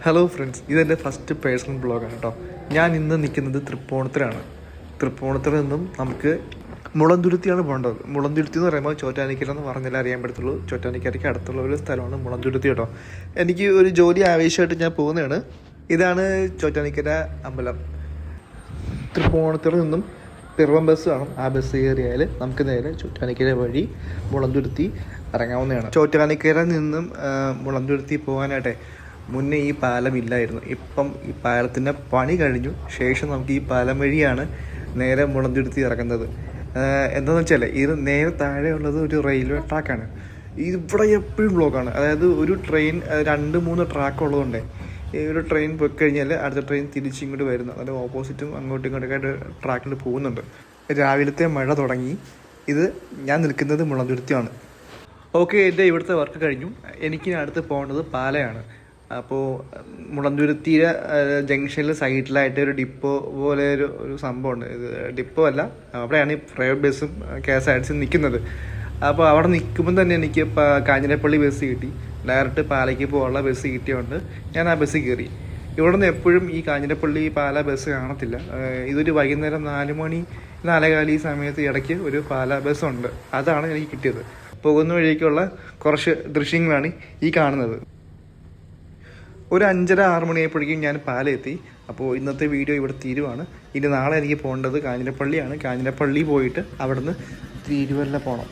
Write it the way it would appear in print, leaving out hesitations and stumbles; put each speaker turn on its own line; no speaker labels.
Hello friends, ഇതെൻ്റെ first personal ബ്ലോഗാണ് കേട്ടോ. ഞാൻ ഇന്ന് നിൽക്കുന്നത് തൃപ്പൂണിത്തുറയാണ്. തൃപ്പൂണിത്തുറ നിന്നും നമുക്ക് മുളന്തുരുത്തിയാണ് പോകേണ്ടത്. മുളന്തുരുത്തി എന്ന് പറയുമ്പോൾ ചോറ്റാനിക്കര എന്ന് പറഞ്ഞാലേ അറിയാൻ പറ്റത്തുള്ളൂ. ചോറ്റാനിക്കരയ്ക്ക് അടുത്തുള്ള ഒരു സ്ഥലമാണ് മുളന്തുരുത്തി കേട്ടോ. എനിക്ക് ഒരു ജോലി ആവശ്യമായിട്ട് ഞാൻ പോകുന്നതാണ്. ഇതാണ് ചോറ്റാനിക്കര അമ്പലം. തൃപ്പൂണിത്തുറ നിന്നും പിറവം ബസ് കാണും. ആ ബസ് കയറിയാൽ നമുക്ക് നേരെ ചോറ്റാനിക്കര വഴി മുളന്തുരുത്തി ഇറങ്ങാവുന്നതാണ്. ചോറ്റാനിക്കര നിന്നും മുളന്തുരുത്തി പോകാനായിട്ടെ മുന്നേ ഈ പാലം ഇല്ലായിരുന്നു. ഇപ്പം ഈ പാലത്തിൻ്റെ പണി കഴിഞ്ഞു ശേഷം നമുക്ക് ഈ പാലം വഴിയാണ് നേരെ മുളന്തുരുത്തി ഇറങ്ങുന്നത്. എന്താണെന്ന് വെച്ചാൽ ഇത് നേരെ താഴെയുള്ളത് ഒരു റെയിൽവേ ട്രാക്കാണ്. ഇവിടെ എപ്പോഴും ബ്ലോക്കാണ്. അതായത് ഒരു ട്രെയിൻ 2-3 ട്രാക്ക് ഉള്ളതുകൊണ്ട് ഈ ഒരു ട്രെയിൻ പോയി കഴിഞ്ഞാൽ അടുത്ത ട്രെയിൻ തിരിച്ചിങ്ങോട്ട് വരുന്നു. അതിൻ്റെ ഓപ്പോസിറ്റും അങ്ങോട്ടും ഇങ്ങോട്ടൊക്കെ ആയിട്ട് ട്രാക്കിൽ പോകുന്നുണ്ട്. രാവിലത്തെ മഴ തുടങ്ങി. ഇത് ഞാൻ നിൽക്കുന്നത് മുളന്തുരുത്തിയാണ്. ഓക്കെ, എൻ്റെ ഇവിടുത്തെ വർക്ക് കഴിഞ്ഞു. എനിക്ക് അടുത്ത് പോകേണ്ടത് പാലയാണ്. അപ്പോൾ മുളന്തുരുത്തിയുടെ ജംഗ്ഷനിൽ സൈഡിലായിട്ട് ഒരു ഡിപ്പോ പോലെ ഒരു സംഭവമുണ്ട്. ഇത് ഡിപ്പോ അല്ല, അവിടെയാണ് ഈ പ്രൈവറ്റ് ബസ്സും KSRTC നിൽക്കുന്നത്. അപ്പോൾ അവിടെ നിൽക്കുമ്പോൾ തന്നെ എനിക്ക് കാഞ്ഞിരപ്പള്ളി ബസ് കിട്ടി. ഡയറക്റ്റ് പാലയ്ക്ക് പോകാനുള്ള ബസ് കിട്ടിയതുകൊണ്ട് ഞാൻ ആ ബസ് കയറി. ഇവിടെ നിന്ന് എപ്പോഴും ഈ കാഞ്ഞിരപ്പള്ളി പാല ബസ് കാണത്തില്ല. ഇതൊരു വൈകുന്നേരം 4 മണി 4:15 ഈ സമയത്ത് ഇടയ്ക്ക് ഒരു പാല ബസ്സുണ്ട്. അതാണ് എനിക്ക് കിട്ടിയത്. പോകുന്ന വഴിക്കുള്ള കുറച്ച് ദൃശ്യങ്ങളാണ് ഈ കാണുന്നത്. ഒരു 5:30-6 മണിയായപ്പോഴേക്കും ഞാൻ പാലെത്തി. അപ്പോൾ ഇന്നത്തെ വീഡിയോ ഇവിടെ തീരുവാണ്. ഇനി നാളെ എനിക്ക് പോകേണ്ടത് കാഞ്ഞിരപ്പള്ളിയാണ്. കാഞ്ഞിരപ്പള്ളി പോയിട്ട് അവിടുന്ന് തിരുവല്ല പോകണം.